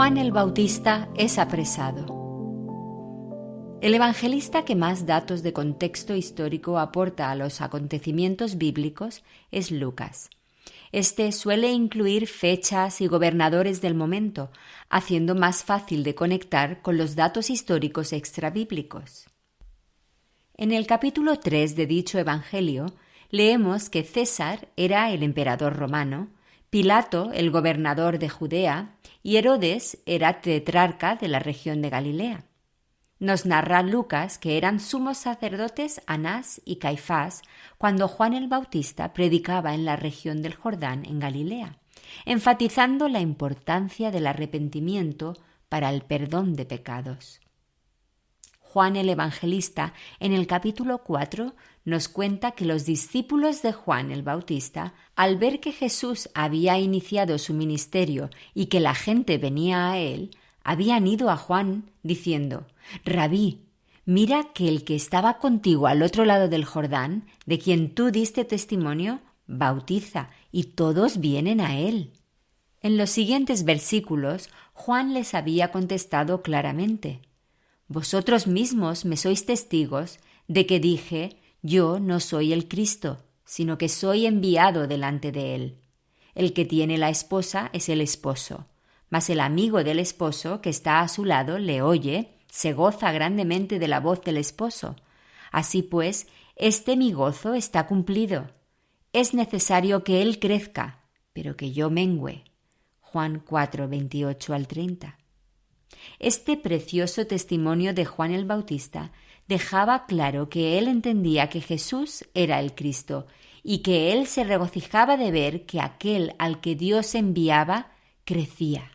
Juan el Bautista es apresado. El evangelista que más datos de contexto histórico aporta a los acontecimientos bíblicos es Lucas. Este suele incluir fechas y gobernadores del momento, haciendo más fácil de conectar con los datos históricos extrabíblicos. En el capítulo 3 de dicho evangelio, leemos que César era el emperador romano, Pilato el gobernador de Judea y Herodes era tetrarca de la región de Galilea. Nos narra Lucas que eran sumos sacerdotes Anás y Caifás cuando Juan el Bautista predicaba en la región del Jordán en Galilea, enfatizando la importancia del arrepentimiento para el perdón de pecados. Juan el Evangelista, en el capítulo 4, nos cuenta que los discípulos de Juan el Bautista, al ver que Jesús había iniciado su ministerio y que la gente venía a él, habían ido a Juan diciendo: «Rabí, mira que el que estaba contigo al otro lado del Jordán, de quien tú diste testimonio, bautiza, y todos vienen a él». En los siguientes versículos, Juan les había contestado claramente: «Vosotros mismos me sois testigos de que dije, yo no soy el Cristo, sino que soy enviado delante de él. El que tiene la esposa es el esposo, mas el amigo del esposo que está a su lado le oye, se goza grandemente de la voz del esposo. Así pues, mi gozo está cumplido. Es necesario que él crezca, pero que yo mengüe». Juan 4, 28 al 30. Este precioso testimonio de Juan el Bautista dejaba claro que él entendía que Jesús era el Cristo y que él se regocijaba de ver que aquel al que Dios enviaba crecía.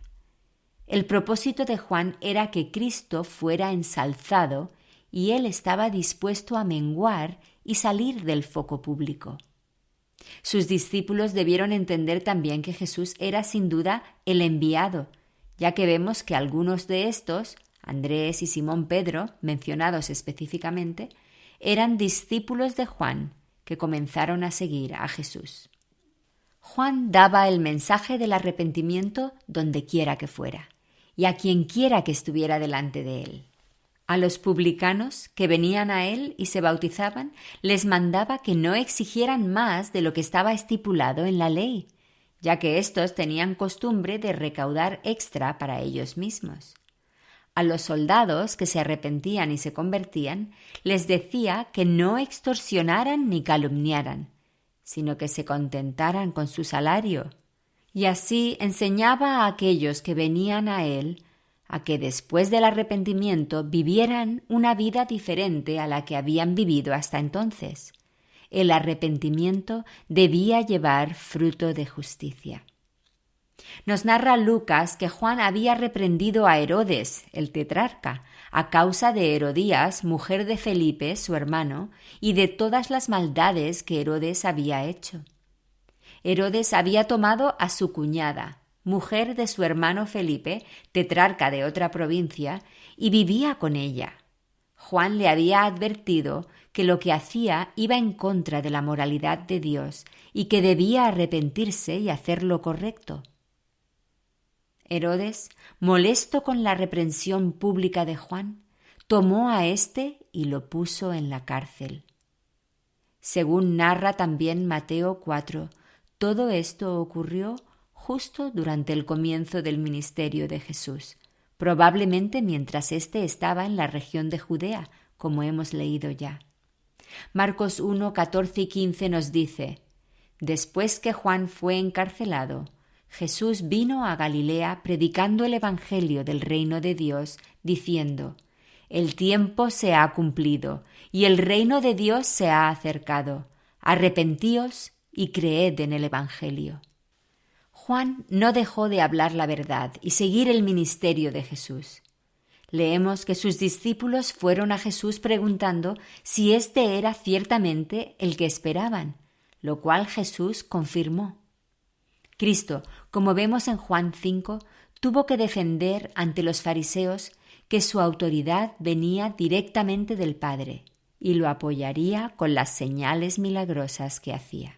El propósito de Juan era que Cristo fuera ensalzado y él estaba dispuesto a menguar y salir del foco público. Sus discípulos debieron entender también que Jesús era sin duda el enviado, ya que vemos que algunos de estos, Andrés y Simón Pedro, mencionados específicamente, eran discípulos de Juan que comenzaron a seguir a Jesús. Juan daba el mensaje del arrepentimiento donde quiera que fuera y a quien quiera que estuviera delante de él. A los publicanos que venían a él y se bautizaban, les mandaba que no exigieran más de lo que estaba estipulado en la ley, ya que éstos tenían costumbre de recaudar extra para ellos mismos. A los soldados que se arrepentían y se convertían, les decía que no extorsionaran ni calumniaran, sino que se contentaran con su salario. Y así enseñaba a aquellos que venían a él a que después del arrepentimiento vivieran una vida diferente a la que habían vivido hasta entonces. El arrepentimiento debía llevar fruto de justicia. Nos narra Lucas que Juan había reprendido a Herodes, el tetrarca, a causa de Herodías, mujer de Felipe, su hermano, y de todas las maldades que Herodes había hecho. Herodes había tomado a su cuñada, mujer de su hermano Felipe, tetrarca de otra provincia, y vivía con ella. Juan le había advertido que lo que hacía iba en contra de la moralidad de Dios y que debía arrepentirse y hacer lo correcto. Herodes, molesto con la reprensión pública de Juan, tomó a éste y lo puso en la cárcel. Según narra también Mateo 4, todo esto ocurrió justo durante el comienzo del ministerio de Jesús, probablemente mientras éste estaba en la región de Judea, como hemos leído ya. Marcos 1, 14 y 15 nos dice: «Después que Juan fue encarcelado, Jesús vino a Galilea predicando el evangelio del reino de Dios, diciendo: El tiempo se ha cumplido y el reino de Dios se ha acercado. Arrepentíos y creed en el evangelio». Juan no dejó de hablar la verdad y seguir el ministerio de Jesús. Leemos que sus discípulos fueron a Jesús preguntando si éste era ciertamente el que esperaban, lo cual Jesús confirmó. Cristo, como vemos en Juan 5, tuvo que defender ante los fariseos que su autoridad venía directamente del Padre y lo apoyaría con las señales milagrosas que hacía.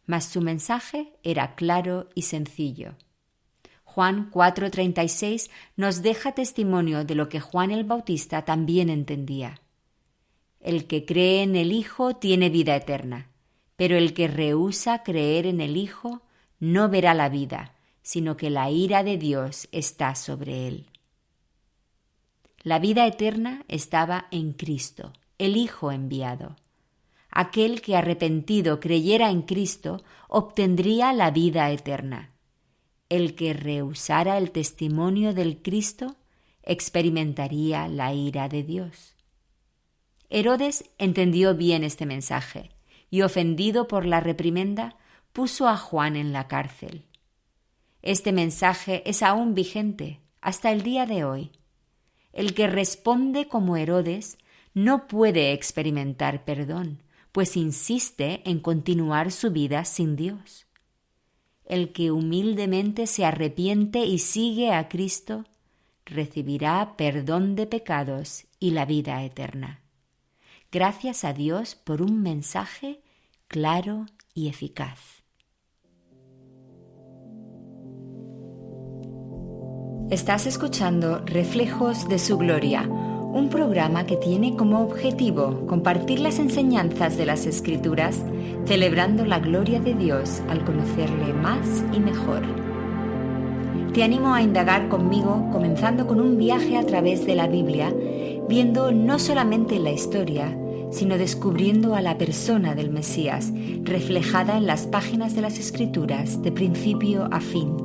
Mas su mensaje era claro y sencillo. Juan 4:36 nos deja testimonio de lo que Juan el Bautista también entendía. El que cree en el Hijo tiene vida eterna, pero el que rehúsa creer en el Hijo no verá la vida, sino que la ira de Dios está sobre él. La vida eterna estaba en Cristo, el Hijo enviado. Aquel que arrepentido creyera en Cristo obtendría la vida eterna. El que rehusara el testimonio del Cristo experimentaría la ira de Dios. Herodes entendió bien este mensaje y, ofendido por la reprimenda, puso a Juan en la cárcel. Este mensaje es aún vigente hasta el día de hoy. El que responde como Herodes no puede experimentar perdón, pues insiste en continuar su vida sin Dios. El que humildemente se arrepiente y sigue a Cristo recibirá perdón de pecados y la vida eterna. Gracias a Dios por un mensaje claro y eficaz. Estás escuchando Reflejos de su Gloria, un programa que tiene como objetivo compartir las enseñanzas de las Escrituras, celebrando la gloria de Dios al conocerle más y mejor. Te animo a indagar conmigo, comenzando con un viaje a través de la Biblia, viendo no solamente la historia, sino descubriendo a la persona del Mesías, reflejada en las páginas de las Escrituras de principio a fin.